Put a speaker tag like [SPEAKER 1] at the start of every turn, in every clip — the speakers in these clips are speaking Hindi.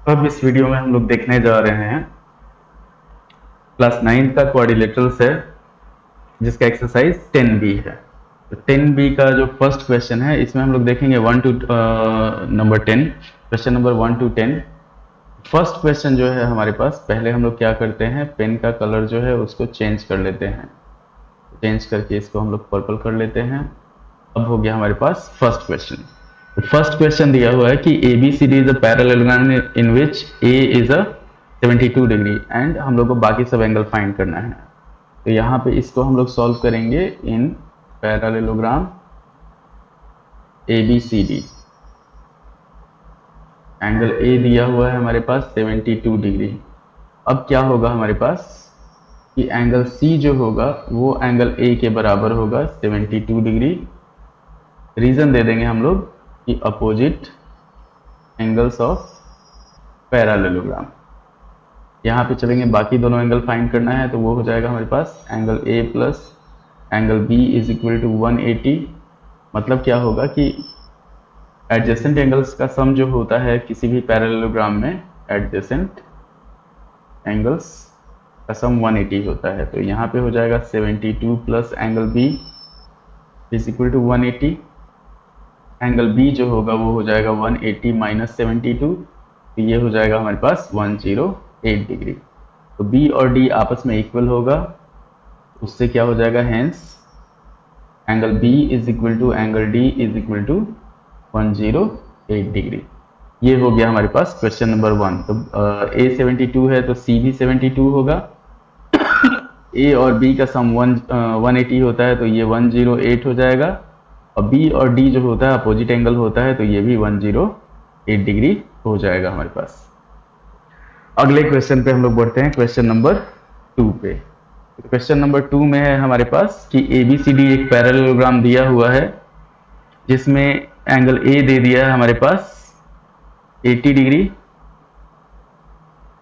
[SPEAKER 1] अब इस वीडियो में हम लोग देखने जा रहे हैं क्लास 9 का क्वाड्रिलेटरल्स है, जिसका एक्सरसाइज 10B है। तो 10B का जो फर्स्ट क्वेश्चन है, इसमें हम लोग देखेंगे 1 to number 10, question number 1 to 10। First question जो है हमारे पास, पहले हम लोग क्या करते हैं, पेन का कलर जो है उसको चेंज कर लेते हैं। चेंज करके इसको हम लोग पर्पल कर लेते हैं। अब हो गया हमारे पास फर्स्ट क्वेश्चन। फर्स्ट क्वेश्चन दिया हुआ है कि ABCD is a parallelogram in which A is a 72 degree and हम लोग को बाकी सब एंगल फाइंड करना है। तो यहाँ पे इसको हम लोग सॉल्व करेंगे इन पैरेललोग्राम ABCD। एंगल A दिया हुआ है हमारे पास 72 डिग्री। अब क्या होगा हमारे पास कि एंगल C जो होगा वो एंगल A के बराबर होगा 72 डिग्री। रीजन दे देंगे हम लोग कि अपोजिट एंगल्स ऑफ पैरेललोग्राम। यहाँ पे चलेंगे, बाकी दोनों एंगल फाइंड करना है, तो वो हो जाएगा हमारे पास angle A plus angle B is equal to 180। मतलब क्या होगा कि एडजेसेंट एंगल्स का सम जो होता है किसी भी पैरेललोग्राम में, एडजेसेंट एंगल्स का सम 180 होता है। तो यहाँ पे हो जाएगा 72 plus angle B is equal to 180। Angle B जो होगा वो हो जाएगा 180 माइनस 72, तो ये हो जाएगा हमारे पास 108 डिग्री। तो B और D आपस में इक्वल होगा, उससे क्या हो जाएगा, hence angle B is equal to angle D is equal to 108 degree. ये हो गया हमारे पास क्वेश्चन नंबर 1। तो A 72 है तो C भी 72 होगा। A और B का सम 180 होता है, तो ये 108 हो जाएगा। और B और D जो होता है अपोजिट एंगल होता है, तो ये भी 108 डिग्री हो जाएगा हमारे पास। अगले क्वेश्चन पे हम लोग बढ़ते हैं, क्वेश्चन नंबर 2 पे। क्वेश्चन नंबर 2 में है हमारे पास कि ABCD एक पैरेललोग्राम दिया हुआ है, जिसमें एंगल A दे दिया है हमारे पास 80 डिग्री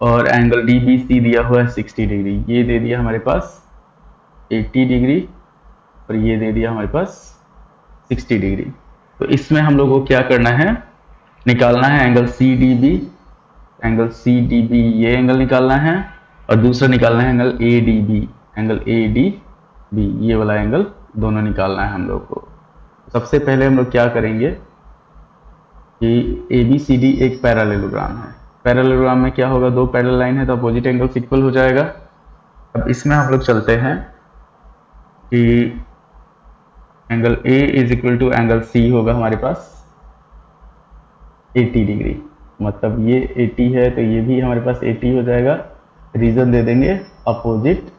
[SPEAKER 1] और एंगल DBC दिया हुआ है 60 डिग्री। ये दे दिया हमारे पास 80 डिग्री और ये दे दिया हमारे पास 60 डिग्री। तो इसमें हम लोग को क्या करना है, निकालना है एंगल CDB। एंगल CDB ये एंगल निकालना है और दूसरा निकालना है एंगल ADB। एंगल ADB ये वाला एंगल दोनों निकालना है हम लोग को। सबसे पहले हम लोग क्या करेंगे कि ABCD एक पैरेललोग्राम है। पैरेललोग्राम में क्या होगा, दो पैरेलल लाइन है तो अपोजिट एंगल्स इक्वल हो जाएगा। अब इसमें हम लोग चलते हैं कि angle A is equal to angle C होगा हमारे पास 80 डिग्री। मतलब ये 80 है तो ये भी हमारे पास 80 हो जाएगा। रीजन दे देंगे अपोजिट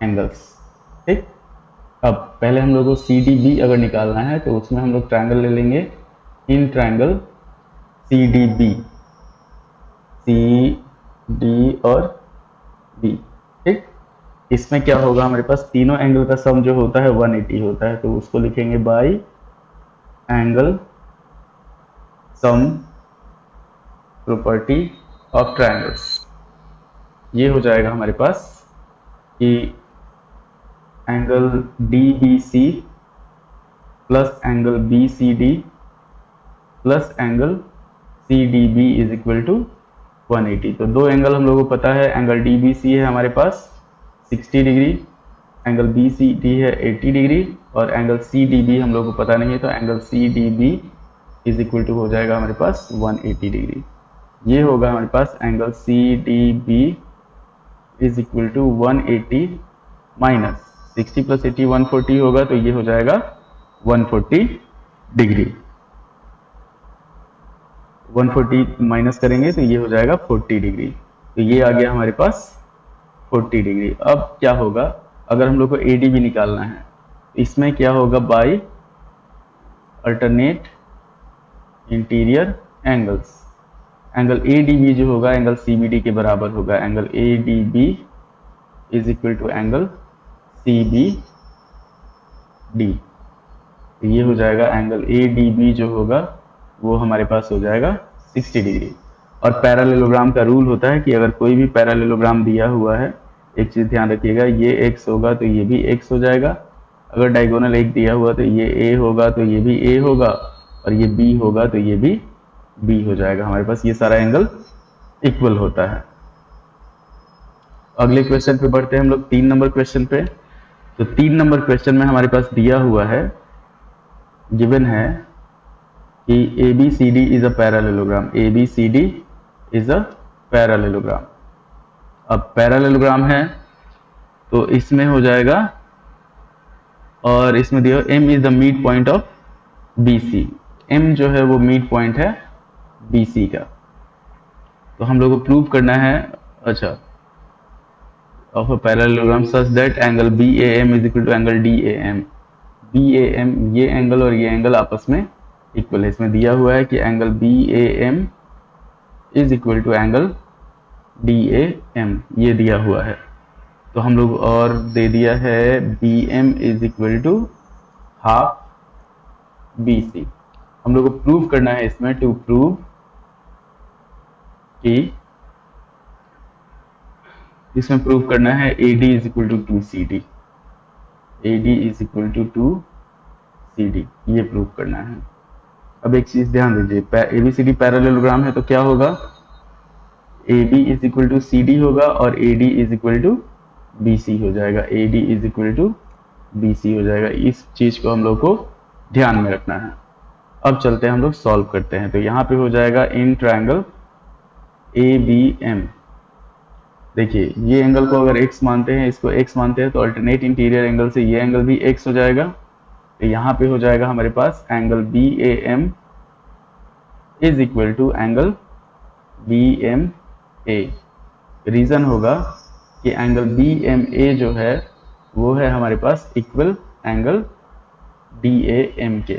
[SPEAKER 1] एंगल्स। ठीक, अब पहले हम लोग को CDB अगर निकालना है तो उसमें हम लोग ट्रायंगल ले लेंगे, इन ट्रायंगल CDB, CD और B। ठीक, इसमें क्या होगा, हमारे पास तीनों एंगल का सम जो होता है 180 होता है, तो उसको लिखेंगे by angle sum property of triangles. ये हो जाएगा हमारे पास कि angle DBC plus angle BCD plus angle CDB is equal to 180। तो दो एंगल हम लोगों को पता है, एंगल DBC है हमारे पास 60 डिग्री, एंगल BCD है 80 डिग्री और एंगल CDB हम लोगों को पता नहीं है, तो angle CDB is equal to हो जाएगा हमारे पास 180 डिग्री। ये होगा हमारे पास angle CDB is equal to 180 minus 60 plus 80 140 होगा, तो ये हो जाएगा 140 डिग्री। 140 माइनस करेंगे तो ये हो जाएगा 40 डिग्री। तो ये आ गया हमारे पास 40 डिग्री। अब क्या होगा, अगर हम लोग को ADB निकालना है, इसमें क्या होगा, by alternate interior angles. Angle ADB जो होगा एंगल CBD के बराबर होगा। Angle ADB is equal to angle CBD। तो ये हो जाएगा एंगल ADB जो होगा वो हमारे पास हो जाएगा 60 डिग्री। और पैरेललोग्राम का रूल होता है कि अगर कोई भी पैरेललोग्राम दिया हुआ है, एक चीज ध्यान रखिएगा, ये x होगा तो ये भी x हो जाएगा। अगर डायगोनल एक दिया हुआ तो ये A होगा तो ये भी A होगा, और ये B होगा तो ये भी B हो जाएगा। हमारे पास ये सारा एंगल इक्वल होता है। अगले क्वेश्चन पे बढ़ते हैं हम लोग 3 नंबर क्वेश्चन पे। तो 3 नंबर क्वेश्चन में हमारे पास दिया हुआ है, गिवन है कि ABCD is a parallelogram. ABCD is a parallelogram. अब पैरेललोग्राम है तो इसमें हो जाएगा, और इसमें दिया M is the mid point of BC। M जो है वो मिड पॉइंट है BC का। तो हम लोग को प्रूव करना है, अच्छा, of a parallelogram such that angle BAM is equal to angle DAM। BAM ये एंगल और ये एंगल आपस में इक्वल है। इसमें दिया हुआ है कि angle BAM is equal to angle DAM, ये दिया हुआ है। तो हम लोग और दे दिया है BM is equal to half BC। हम लोग को प्रूव करना है इसमें, टू प्रूव कि इसमें प्रूव करना है AD is equal to 2CD। AD is equal to 2CD, ये प्रूव करना है। अब एक चीज ध्यान दीजिए, ABCD पैरेललोग्राम है तो क्या होगा, AB is equal to CD होगा और AD is equal to BC हो जाएगा। AD is equal to BC हो जाएगा। इस चीज को हम लोग को ध्यान में रखना है। अब चलते हैं हम लोग सॉल्व करते हैं। तो यहाँ पे हो जाएगा इन ट्रायंगल ABM। देखिए ये एंगल को अगर x मानते हैं, इसको x मानते हैं, तो अल्टरनेट इंटीरियर एंगल से ये एंगल भी x हो जाएगा। तो यहाँ पे हो जाएगा हमारे पास angle BAM is equal to angle BMA। Reason होगा कि एंगल BMA जो है वो है हमारे पास इक्वल एंगल DAM के।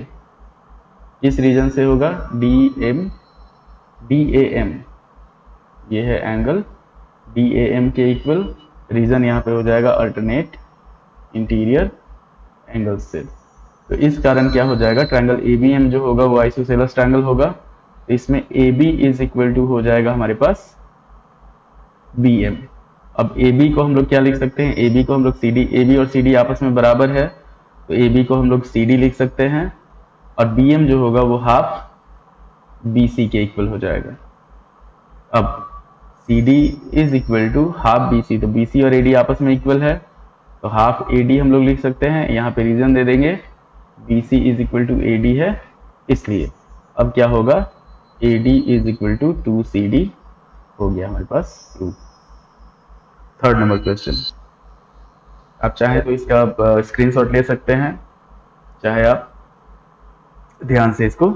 [SPEAKER 1] किस रीजन से होगा, DAM ये है एंगल DAM के इक्वल। रीजन यहाँ पे हो जाएगा अल्टरनेट इंटीरियर एंगल से। तो इस कारण क्या हो जाएगा, ट्रायंगल ABM जो होगा वो आइसोसेलेस ट्रायंगल होगा। तो इसमें AB इज इक्वल टू हो जाएगा हमारे पास BM। अब AB को हम लोग क्या लिख सकते हैं, AB को हम लोग CD, AB और CD आपस में बराबर है तो AB को हम लोग CD लिख सकते हैं, और BM जो होगा वो हाफ BC के इक्वल हो जाएगा। अब CD is equal to half BC, तो BC और AD आपस में इक्वल है तो हाफ AD हम लोग लिख सकते हैं। यहाँ पे रीजन दे देंगे BC is equal to AD है इसलिए। अब क्या होगा, AD is equal to 2CD हो गया हमारे पास प्रूफ। 3rd नंबर क्वेश्चन, आप चाहे तो इसका स्क्रीनशॉट ले सकते हैं, चाहे आप ध्यान से इसको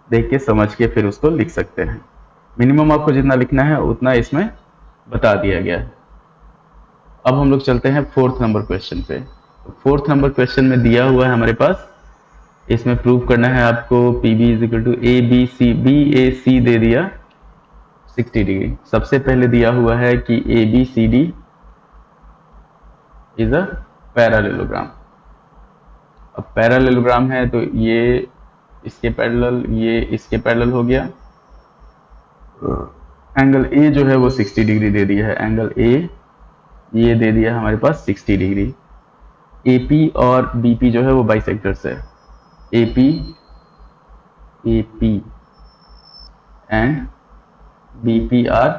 [SPEAKER 1] देख के समझ के फिर उसको लिख सकते हैं। मिनिमम आपको जितना लिखना है उतना इसमें बता दिया गया है। अब हम लोग चलते हैं 4th नंबर क्वेश्चन पे। 4th नंबर क्वेश्चन में दिया हुआ है हमारे पास, इसमें प्रूव करना है आपको PB is equal to BAC दे दिया 60 डिग्री। सबसे पहले दिया हुआ है कि ABCD इज अ पैरेललोग्राम। अब पैरेललोग्राम है तो ये इसके पैरेलल, ये इसके पैरेलल हो गया। एंगल A जो है वो 60 डिग्री दे दिया है। एंगल A ये दे दिया है हमारे पास 60 डिग्री। AP और BP जो है वो बाइसेक्टर्स है। AP and BP R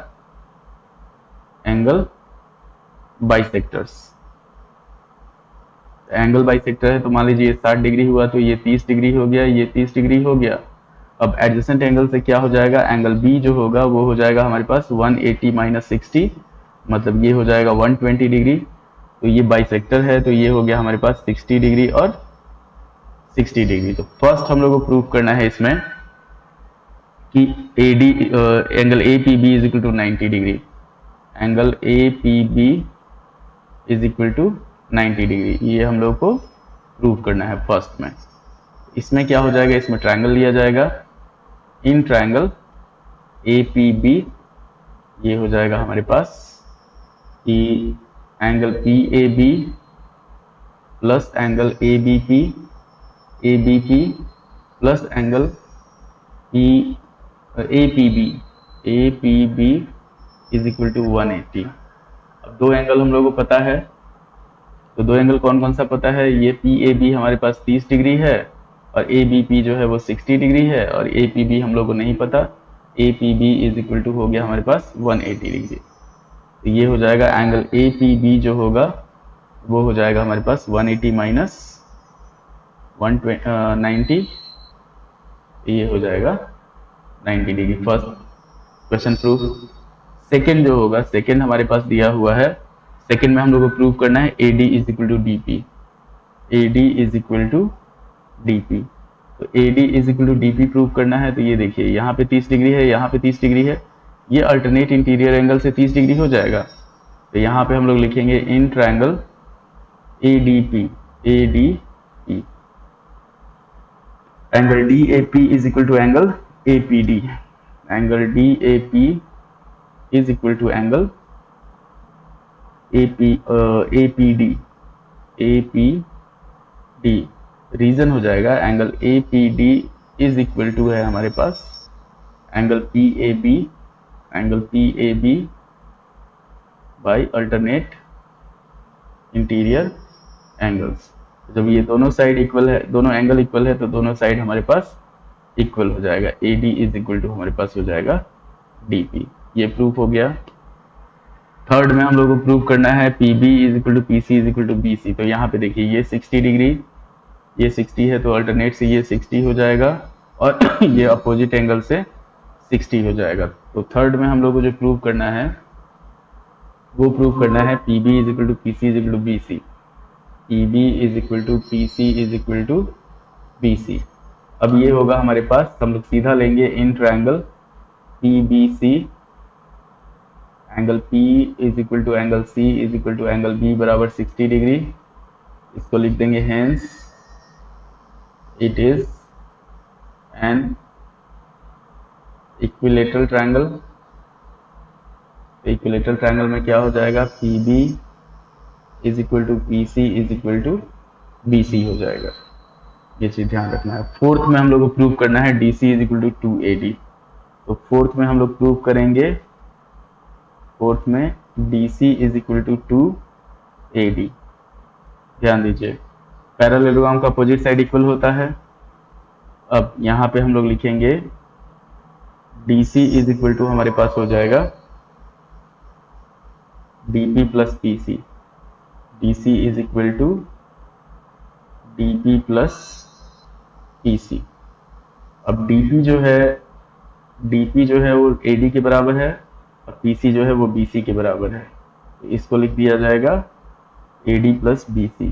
[SPEAKER 1] angle bisectors. Angle bisector है तो मान लीजिए 60 डिग्री हुआ तो ये 30 डिग्री हो गया, ये 30 डिग्री हो गया। अब एडजेसेंट एंगल से क्या हो जाएगा, एंगल B जो होगा वो हो जाएगा हमारे पास 180 माइनस 60, मतलब ये हो जाएगा 120 डिग्री। तो ये बाइसेक्टर है तो ये हो गया हमारे पास 60 डिग्री और 60 डिग्री। तो फर्स्ट हम लोग को प्रूव करना है इसमें कि angle APB is equal to 90 degree. Angle APB is equal to 90 degree, ये हम लोग को प्रूव करना है फर्स्ट में। इसमें क्या हो जाएगा, इसमें ट्रायंगल लिया जाएगा। इन ट्रायंगल APB ये हो जाएगा हमारे पास कि angle PAB plus angle ABP plus angle APB is equal to 180। अब दो एंगल हम लोग को पता है, तो दो एंगल कौन कौन सा पता है, ये PAB हमारे पास 30 डिग्री है और ABP जो है वो 60 डिग्री है, और APB हम लोग को नहीं पता A P B is equal to हो गया हमारे पास 180 डिग्री। तो ये हो जाएगा एंगल ए पी बी जो होगा वो हो जाएगा हमारे पास 180 माइनस 190, ये हो जाएगा 90 degree. First question proof. Second जो होगा, सेकेंड हमारे पास दिया हुआ है, सेकेंड में हम लोग को प्रूव करना है A D is equal to D P. A D is equal to D P. तो A D is equal to D P prove करना है। तो ये देखिए यहाँ पे 30 डिग्री है, यहाँ पे 30 डिग्री है, ये अल्टरनेट इंटीरियर एंगल से 30 डिग्री हो जाएगा। तो यहाँ पे हम लोग लिखेंगे in triangle A D P, A D P, angle D A P is equal to angle A P D, angle D A P is equal to angle A P D, A P D. Reason हो जाएगा angle A P D is equal to है हमारे पास angle P A B, angle P A B by alternate interior angles. जब ये दोनों साइड इक्वल है, दोनों एंगल इक्वल है, तो दोनों साइड हमारे पास इक्वल हो जाएगा। A D is equal to हमारे पास हो जाएगा डी पी। ये प्रूफ हो गया। थर्ड में हम लोग को प्रूव करना है P B is equal to P C is equal to B C. तो यहाँ पे देखिए ये 60 डिग्री, ये 60 है, तो अल्टरनेट से ये 60 हो जाएगा और ये अपोजिट एंगल से 60 हो जाएगा। तो थर्ड में हम लोग को जो प्रूव करना है वो प्रूव करना है P B is equal to P C is equal to B C. P B is equal to P C is equal to B C. अब ये होगा हमारे पास, हम लोग सीधा लेंगे in triangle P B C, angle P is equal to angle C is equal to angle B बराबर 60 डिग्री। इसको लिख देंगे hence it is an equilateral triangle. Equilateral triangle में क्या हो जाएगा, PB is equal to PC is equal to BC हो जाएगा। ये चीज ध्यान रखना है। फोर्थ में हम लोग को प्रूव करना है DC is equal to 2AD। तो फोर्थ में हम लोग प्रूव करेंगे, फोर्थ में DC is equal to 2AD। ध्यान दीजिए पैरेललोग्राम का अपोजिट साइड इक्वल होता है। अब यहाँ पे हम लोग लिखेंगे DC इज इक्वल टू हमारे पास हो जाएगा DP plus PC। DC is equal to DP plus PC। अब DP जो है वो AD के बराबर है और PC जो है वो BC के बराबर है। तो इसको लिख दिया जाएगा AD plus BC,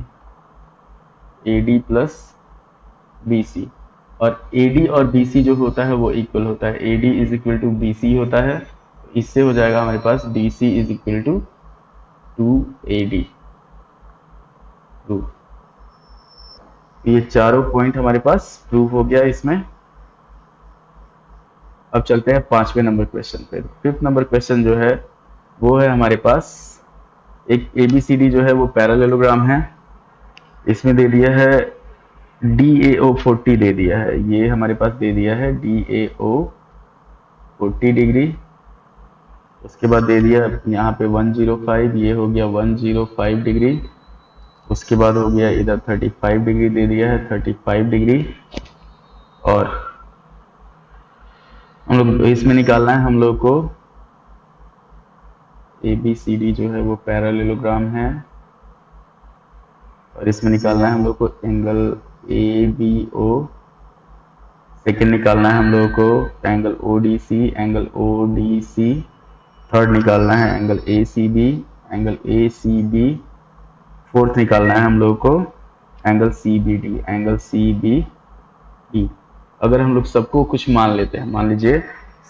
[SPEAKER 1] AD plus BC। और AD और BC जो होता है वो इक्वल होता है, AD is equal to BC होता है। इससे हो जाएगा हमारे पास DC is equal to 2AD। ये चारों पॉइंट हमारे पास प्रूव हो गया इसमें। अब चलते हैं 5वें नंबर क्वेश्चन पे। 5th नंबर क्वेश्चन जो है वो है हमारे पास एक ABCD जो है वो पैरेललोग्राम है। इसमें दे दिया है DAO 40 दे दिया है, ये हमारे पास दे दिया है DAO 40 डिग्री। उसके बाद दे दिया यहाँ पे 105, ये हो गया 105 डिग्री। उसके बाद हो गया इधर 35 डिग्री दे दिया है, 35 डिग्री। और हम लोग इसमें निकालना है हम लोग को ABCD जो है वो पैरेललोग्राम है और इसमें निकालना है हम लोग को एंगल ABO। सेकेंड निकालना है हम लोगों को angle ODC, angle ODC। Third निकालना है angle ACB, angle ACB। Fourth निकालना है हम लोगों को एंगल CBD, एंगल CBD। अगर हम लोग सबको कुछ मान लेते हैं, मान लीजिए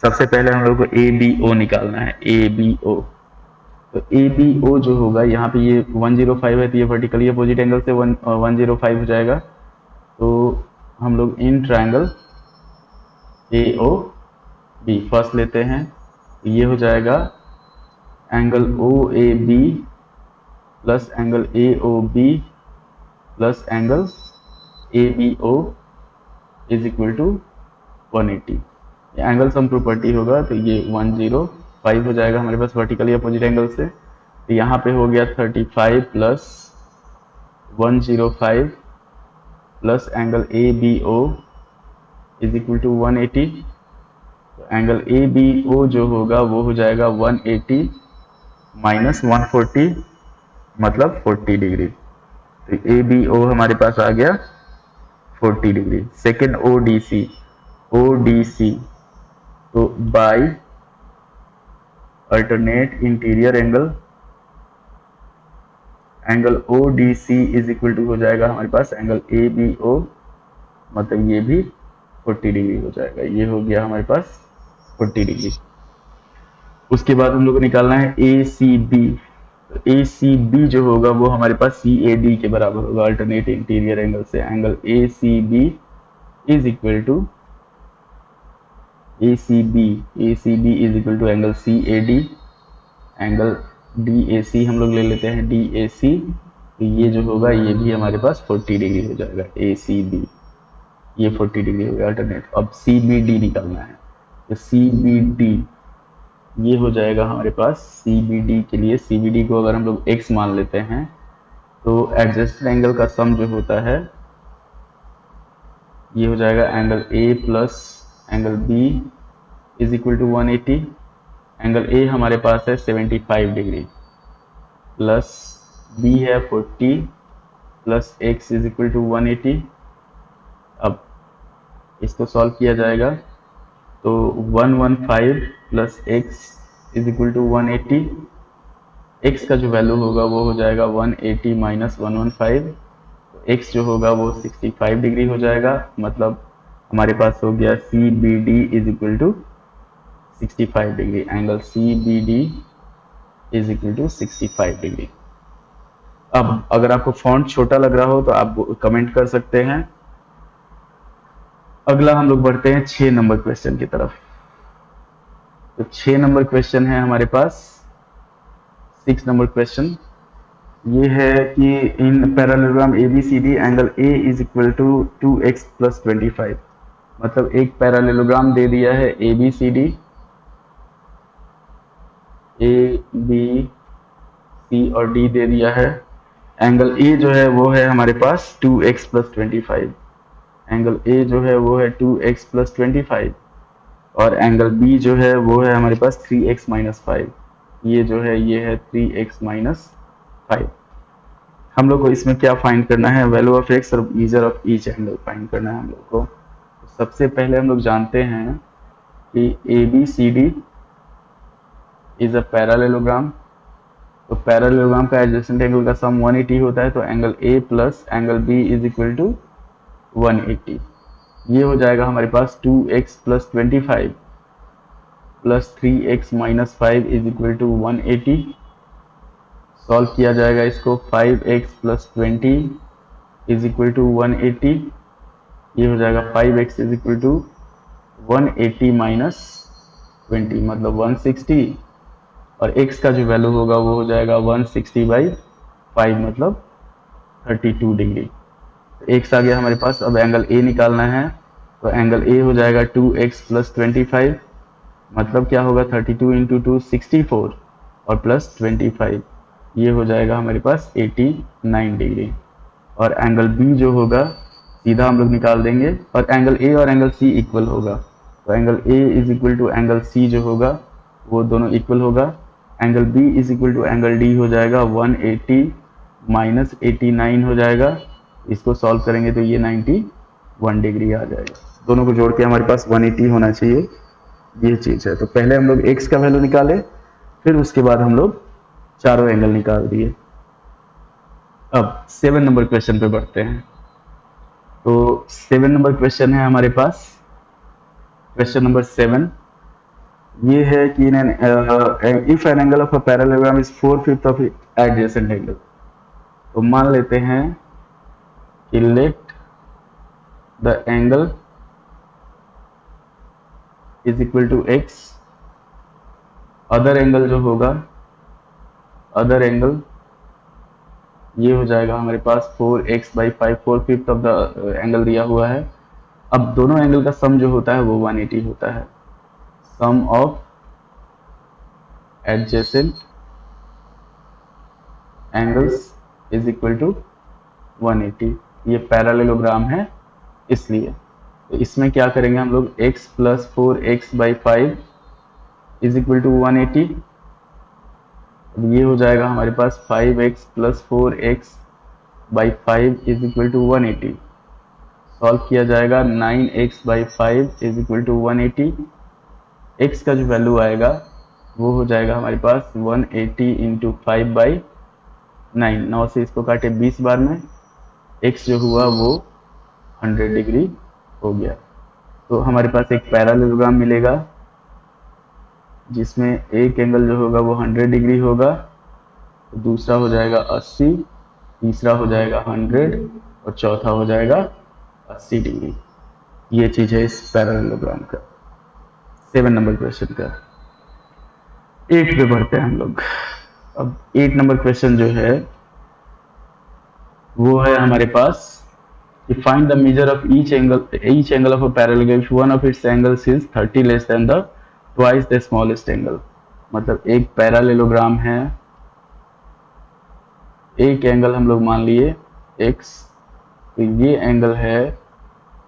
[SPEAKER 1] सबसे पहले हम लोग को ABO निकालना है, ABO। तो ABO जो होगा यहाँ पे ये 105 है, तो ये वर्टिकली अपोजिट एंगल से 105 हो जाएगा। तो हम लोग इन ट्रायंगल AOB फर्स्ट लेते हैं, तो ये हो जाएगा angle OAB plus angle AOB plus angle ABO is equal to 180। Angle sum property होगा तो ये 105 हो जाएगा हमारे पास वर्टिकली अपोजिट एंगल से। तो यहाँ पे हो गया 35 plus 105 plus angle ABO is equal to 180। तो एंगल ए बी ओ जो होगा वो हो जाएगा 180 माइनस 140 मतलब 40 डिग्री। तो ए बी ओ हमारे पास आ गया 40 degree. Second O D C तो by alternate interior angle O D C is equal to हो जाएगा हमारे पास एंगल ए बी ओ, मतलब ये भी 40 डिग्री हो जाएगा। ये हो गया हमारे पास 40 डिग्री। उसके बाद हम लोग को निकालना है ए सी बी। ए सी बी जो होगा वो हमारे पास सी ए डी के बराबर होगा अल्टरनेट इंटीरियर एंगल से। Angle A C B is equal to A C B is equal to angle C A D, angle D A C हम लोग ले लेते हैं डी ए सी। तो ये जो होगा ये भी हमारे पास 40 डिग्री हो जाएगा। ए सी बी ये 40 डिग्री हो गया अल्टरनेट। अब सी बी डी निकालना है। तो सी बी डी ये हो जाएगा हमारे पास सी बी डी के लिए। सी बी डी को अगर हम लोग x मान लेते हैं तो एडजस्टेड एंगल का सम जो होता है ये हो जाएगा angle A plus angle B is equal to 180। Angle A हमारे पास है 75 डिग्री प्लस बी है 40 plus x is equal to 180। अब इसको सॉल्व किया जाएगा तो 115 plus x is equal to 180। x का जो वैल्यू होगा वो हो जाएगा 180 माइनस 115। तो x जो होगा वो 65 डिग्री हो जाएगा। मतलब हमारे पास हो गया C B D is equal to 65 degree. Angle C B D is equal to 65 degree. अब अगर आपको फॉन्ट छोटा लग रहा हो तो आप कमेंट कर सकते हैं। अगला हम लोग बढ़ते हैं 6 नंबर क्वेश्चन की तरफ। तो 6 नंबर क्वेश्चन है हमारे पास। 6 नंबर क्वेश्चन ये है कि in parallelogram ABCD angle A is equal to 2x plus 25। मतलब एक पैरेललोग्राम दे दिया है ABCD, A B C और D दे दिया है। एंगल A जो है वो है हमारे पास 2x प्लस 25। एंगल A जो है वो है 2x प्लस 25 और एंगल B जो है वो है हमारे पास 3x माइनस 5। ये जो है ये है 3x माइनस 5। हम लोग को इसमें क्या फाइंड करना है? वैल्यू ऑफ x और measure of each angle find करना है हम लोग को। सबसे पहले हम लोग जानते हैं कि ABCD इज अ पैरेललोग्राम। तो पैरेललोग्राम का एडजेसेंट एंगल का सम 180 होता है। तो angle A plus angle B is equal to 180। ये हो जाएगा हमारे पास 2x plus 25 plus 3x minus 5 is equal to 180। Solve किया जाएगा इसको। 5x plus 20 is equal to 180। ये हो जाएगा 5x is equal to 180 minus 20 मतलब 160 और x का जो वैल्यू होगा वो हो जाएगा 160 बाई 5 मतलब 32 डिग्री। x आ गया हमारे पास। अब एंगल A निकालना है। तो एंगल A हो जाएगा 2x प्लस 25 मतलब क्या होगा 32 इंटू 2 64 और प्लस 25 ये हो जाएगा हमारे पास 89 डिग्री। और एंगल B जो होगा सीधा हम लोग निकाल देंगे और एंगल A और एंगल C इक्वल होगा। तो angle A is equal to angle C जो होगा वो दोनों इक्वल होगा। Angle B is equal to angle D हो जाएगा 180 माइनस 89 हो जाएगा। इसको सॉल्व करेंगे तो ये 91 डिग्री आ जाएगा। दोनों को जोड़ के हमारे पास 180 होना चाहिए, ये चीज़ है। तो पहले हम लोग x का वैल्यू निकाले, फिर उसके बाद हम लोग चारों एंगल निकाल दिए। अब 7 नंबर क्वेश्चन पे बढ़ते हैं। तो 7 नंबर क्वेश्चन है हमारे पास। क्वेश्चन नंबर 7 ये है कि if an angle of a parallelogram is 4/5 of adjacent angle. तो मान लेते हैं कि let the angle is equal to x। Other angle जो होगा, अदर एंगल ये हो जाएगा हमारे पास 4x by 5, 4/5 of the angle दिया हुआ है। अब दोनों एंगल का सम जो होता है वो 180 होता है। Sum of adjacent angles is equal to 180। ये पैरेललोग्राम है इसलिए। तो इसमें क्या करेंगे हम लोग, x plus 4x/5 is equal to 180। अब ये हो जाएगा हमारे पास 5x plus 4x/5 is equal to 180। Solve किया जाएगा, 9x/5 is equal to 180। x का जो वैल्यू आएगा वो हो जाएगा हमारे पास 180 इंटू 5/9। 9 से इसको काटे 20 बार में, x जो हुआ वो 100 डिग्री हो गया। तो हमारे पास एक पैरेललोग्राम मिलेगा जिसमें एक एंगल जो होगा वो 100 डिग्री होगा, तो दूसरा हो जाएगा 80, तीसरा हो जाएगा 100 और चौथा हो जाएगा 80 डिग्री। ये चीज है इस पैरेललोग्राम का। 7 नंबर क्वेश्चन का। 8 पे बढ़ते हैं हम लोग। अब 8 नंबर क्वेश्चन जो है वो है हमारे पास, find the measure of each angle of a parallelogram if one of its angles is 30 less than the twice the smallest angle। मतलब एक पैरेललोग्राम है, एक एंगल हम लोग मान लिए x, तो ये एंगल है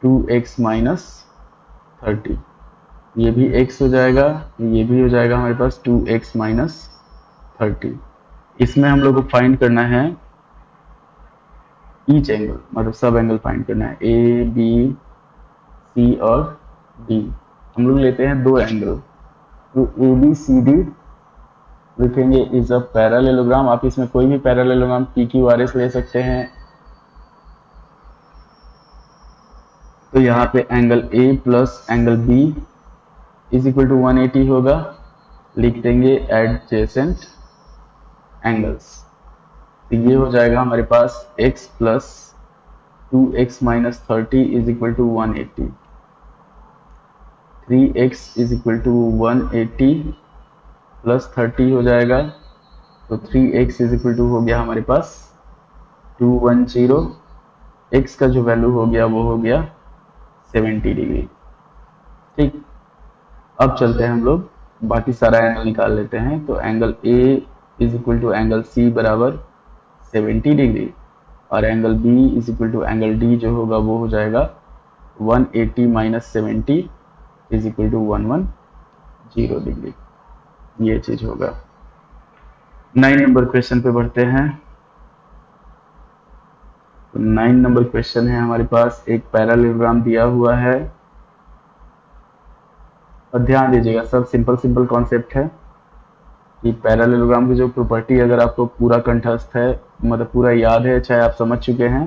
[SPEAKER 1] 2x माइनस 30, ये भी x हो जाएगा, ये भी हो जाएगा हमारे पास 2x माइनस 30। इसमें हम लोग को फाइंड करना है ईच एंगल, मतलब सब एंगल फाइंड करना है, ए बी सी और डी। हम लोग लेते हैं दो एंगल, तो ए बी सी डी लिखेंगे इज अ पैरेललोग्राम। आप इसमें कोई भी parallelogram P Q R S ले सकते हैं। तो यहाँ पे angle A plus angle B is equal to 180 होगा, लिख देंगे एडजेसेंट एंगल्स। तो ये हो जाएगा हमारे पास x plus 2x minus 30 is equal to 180, 3x is equal to 180 plus 30 हो जाएगा, तो 3x इज इक्वल टू हो गया हमारे पास 210। x का जो वैल्यू हो गया वो हो गया 70 डिग्री। ठीक, अब चलते हैं हम लोग बाकी सारा एंगल निकाल लेते हैं। तो angle A is equal to angle C बराबर 70 डिग्री, और angle B is equal to angle D जो होगा वो हो जाएगा 180 minus 70 is equal to 110 degree. ये चीज होगा। 9 नंबर क्वेश्चन पे बढ़ते हैं। तो 9 नंबर क्वेश्चन है हमारे पास, एक पैरेललोग्राम दिया हुआ है, और ध्यान दीजिएगा सब सिंपल कॉन्सेप्ट है कि पैरेललोग्राम की जो प्रॉपर्टी अगर आपको पूरा कंठस्थ है, मतलब पूरा याद है, चाहे आप समझ चुके हैं,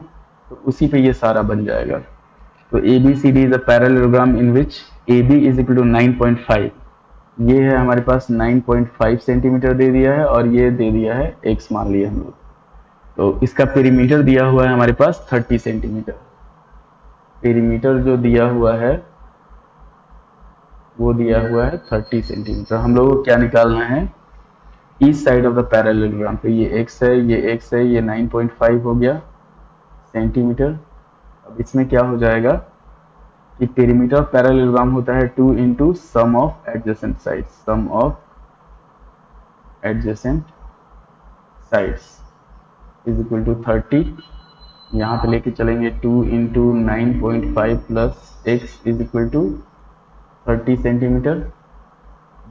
[SPEAKER 1] तो उसी पे ये सारा बन जाएगा। तो A B C D is a parallelogram in which A B is equal to 9.5। ये है हमारे पास 9.5 सेंटीमीटर दे दिया है, और ये दे दिया है x मान लिया हम लोग। तो इसका पेरीमीटर दिया हुआ है हमारे पास 30 सेंटीमीटर। पेरीमीटर जो दिया हुआ है वो दिया हुआ है 30 सेंटीमीटर। हम लोगों को क्या निकालना है, each side of the parallelogram. तो ये x है, ये x है, ये 9.5 हो गया सेंटीमीटर। अब इसमें क्या हो जाएगा कि पेरीमीटर ऑफ पैरेललोग्राम होता है 2 into sum of adjacent sides, sum of adjacent sides is equal to 30। यहाँ पे लेके चलेंगे 2 into 9.5 plus x is equal to 30 centimetre.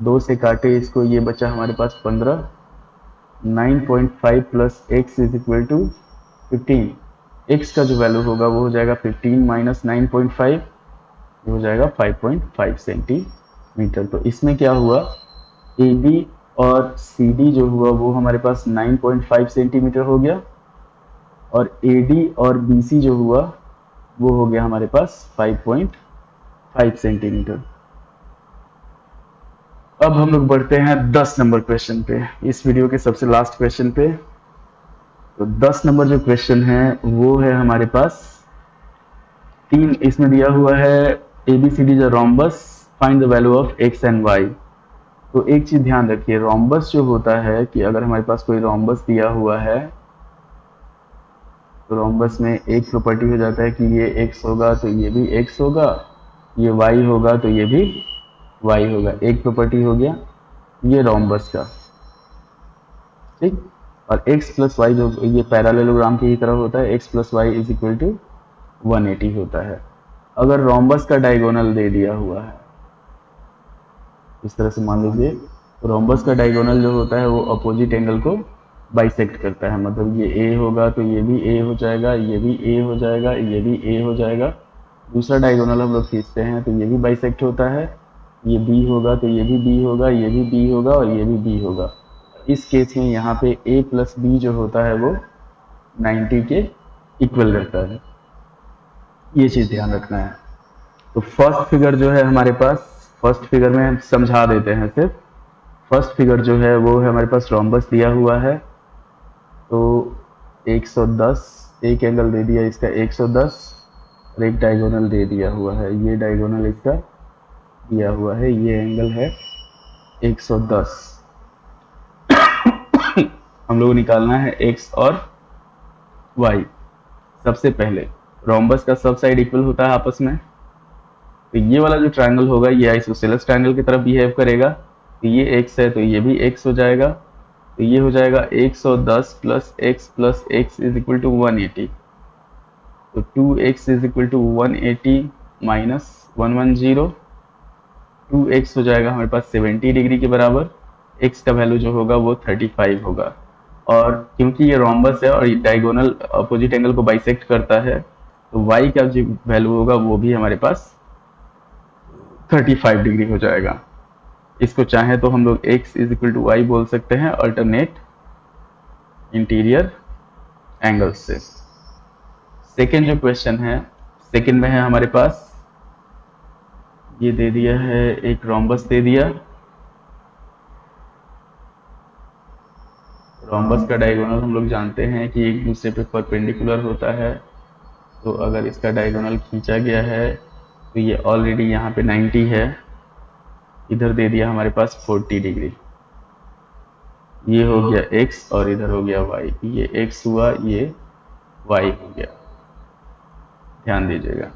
[SPEAKER 1] 2 से काटे इसको, ये बचा हमारे पास 15। 9.5 plus x is equal to 15। X का जो वैल्यू होगा वो हो जाएगा 15 माइनस 9.5, हो जाएगा 5.5 सेंटीमीटर। तो इसमें क्या हुआ, ए बी और सी डी जो हुआ वो हमारे पास 9.5 सेंटीमीटर हो गया, और ए डी और बी सी जो हुआ वो हो गया हमारे पास 5.5 सेंटीमीटर। अब हम लोग बढ़ते हैं 10 नंबर क्वेश्चन पे, इस वीडियो के सबसे लास्ट क्वेश्चन पे। तो 10 नंबर जो क्वेश्चन है वो है हमारे पास 3, इसमें दिया हुआ है ABCD जो rhombus, find the value of x and y। तो एक चीज ध्यान रखिए, रोम्बस जो होता है कि अगर हमारे पास कोई रोम्बस दिया हुआ है तो रोम्बस में एक प्रॉपर्टी हो जाता है कि ये x होगा तो ये भी x होगा, ये y होगा तो ये भी y होगा। एक प्रॉपर्टी हो गया ये रोम्बस का, ठीक। और x प्लस वाई जो ये पैरेललोग्राम की ही तरह होता है, x plus y is equal to 180 होता है। अगर रोम्बस का डायगोनल दे दिया हुआ है इस तरह से, मान लीजिए रोम्बस का डायगोनल जो होता है वो अपोजिट एंगल को बाइसेक्ट करता है, मतलब ये ए होगा तो ये भी ए हो जाएगा, ये भी ए हो जाएगा, ये भी ए हो जाएगा। दूसरा डायगोनल हम लोग खींचते हैं तो ये भी बाइसेक्ट होता है, ये बी होगा तो ये भी बी होगा, ये भी बी होगा और ये भी बी होगा। इस केस में यहाँ पे a प्लस बी जो होता है वो 90 के इक्वल रहता है, ये चीज़ ध्यान रखना है। तो फर्स्ट फिगर जो है हमारे पास, फर्स्ट फिगर में हम समझा देते हैं सिर्फ। फर्स्ट फिगर जो है वो है हमारे पास रोम्बस दिया हुआ है, तो 110 एक एंगल दे दिया इसका 110 और एक डायगोनल दे दिया हुआ है, ये डायगोनल इसका दिया हुआ है, ये एंगल है 110। हम लोग निकालना है x और y। सबसे पहले रोम्बस का सब साइड इक्वल होता है आपस में, तो ये वाला जो ट्रायंगल होगा ये आइसोसेलेस ट्रायंगल की तरफ बिहेव करेगा, तो ये x है तो ये भी x हो जाएगा, तो ये हो जाएगा 110 plus x is equal to 180, तो 2x is equal to 180 minus 110, 2x हो जाएगा हमारे पास 70 डिग्री के बराबर, x का वैल्यू जो होगा वो 35 होगा। और क्योंकि ये रोम्बस है और डायगोनल अपोजिट एंगल को बाइसेक्ट करता है, तो y का जो वैल्यू होगा वो भी हमारे पास 35 डिग्री हो जाएगा। इसको चाहे तो हम लोग x is equal to y बोल सकते हैं अल्टरनेट इंटीरियर एंगल से। सेकेंड जो क्वेश्चन है, सेकेंड में है हमारे पास, ये दे दिया है एक रोम्बस दे दिया, रोम्बस का डायगोनल हम लोग जानते हैं कि एक दूसरे पे परपेंडिकुलर होता है, तो अगर इसका डायगोनल खींचा गया है तो ये ऑलरेडी यहाँ पे 90 है, इधर दे दिया हमारे पास 40 डिग्री, ये हो गया x और इधर हो गया y, ये x हुआ ये y हो गया, ध्यान दीजिएगा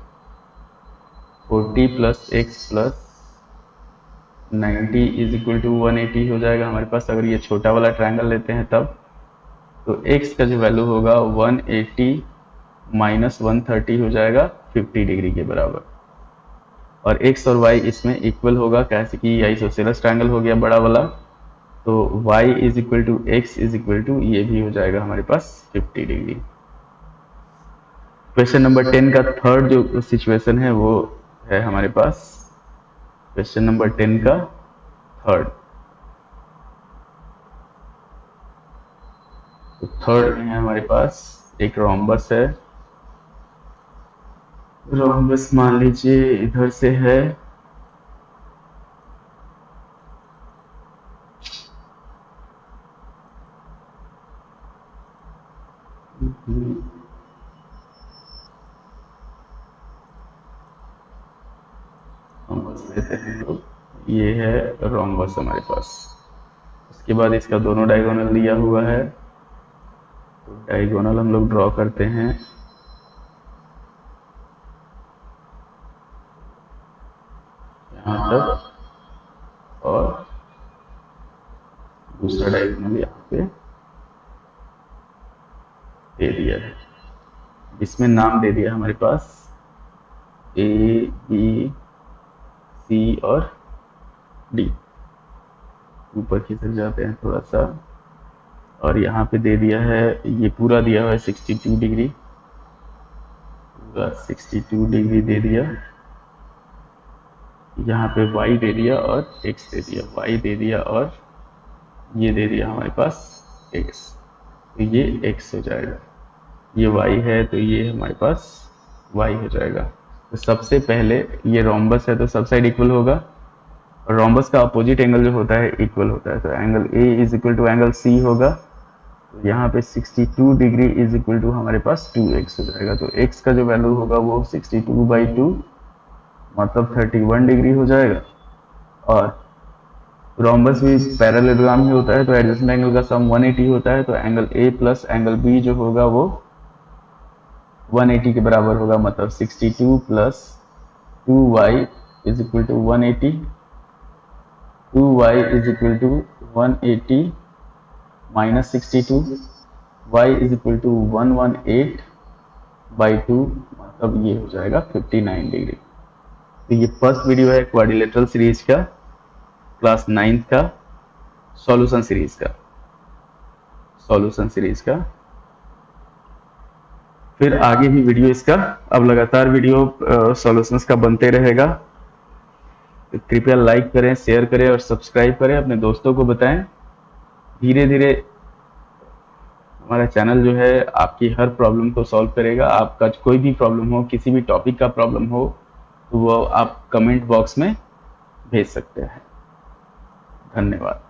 [SPEAKER 1] 40 plus x plus 90 is equal to 180 हो जाएगा हमारे पास। अगर ये छोटा वाला ट्रायंगल लेते हैं तब, तो x का जो वैल्यू होगा 180 माइनस 130 हो जाएगा 50 डिग्री के बराबर, और x और y इसमें इक्वल होगा, कैसे कि आइसोसेलेस ट्रायंगल हो गया बड़ा वाला, तो y is equal to x is equal to ये भी हो जाएगा हमारे पास 50 डिग्री। क्वेश्चन नंबर 10 का थर्ड जो सिचुएशन है वो है हमारे पास, क्वेश्चन नंबर 10 का थर्ड, तो थर्ड में है हमारे पास एक रोम्बस है, रोम्बस मान लीजिए इधर से है, लेते हैं लोग, ये है रोम्बस हमारे पास। उसके बाद इसका दोनों डायगोनल दिया हुआ है, तो डायगोनल हम लोग ड्रॉ करते हैं, यहाँ तक, और दूसरा डायगोनल यहाँ पे दे दिया है, इसमें नाम दे दिया हमारे पास ए बी सी और डी, ऊपर खिसक जाते हैं थोड़ा सा, और यहाँ पे दे दिया है, ये पूरा दिया हुआ है 62 डिग्री, पूरा 62 डिग्री दे दिया, यहाँ पे y दे दिया और x दे दिया, y दे दिया और ये दे दिया हमारे पास x, तो ये x हो जाएगा, ये y है तो ये हमारे पास y हो जाएगा। तो सबसे पहले ये रोम्बस है तो सब साइड इक्वल होगा, और रोम्बस का अपोजिट एंगल जो होता है इक्वल होता है, तो angle A is equal to angle C होगा, तो यहाँ पे 62 डिग्री इज इक्वल टू हमारे पास 2x हो जाएगा, तो x का जो वैल्यू होगा वो 62/2 मतलब 31 डिग्री हो जाएगा। और रोम्बस भी पैरेललोग्राम ही होता है, तो एडजेसेंट एंगल का सम 180 होता है, तो angle A plus angle B जो होगा वो 180 के बराबर होगा, मतलब 62 plus 2y is equal to 180, 2y is equal to 180 minus 62, y is equal to 118 by 2, मतलब ये हो जाएगा 59 डिग्री। तो ये फर्स्ट वीडियो है क्वाड्रिलेटरल सीरीज का, क्लास 9th का सॉल्यूशन सीरीज का। फिर आगे भी वीडियो इसका, अब लगातार वीडियो सॉल्यूशंस का बनते रहेगा। तो कृपया लाइक करें, शेयर करें और सब्सक्राइब करें, अपने दोस्तों को बताएं। धीरे धीरे हमारा चैनल जो है आपकी हर प्रॉब्लम को सॉल्व करेगा। आपका कोई भी प्रॉब्लम हो, किसी भी टॉपिक का प्रॉब्लम हो, तो वो आप कमेंट बॉक्स में भेज सकते हैं। धन्यवाद।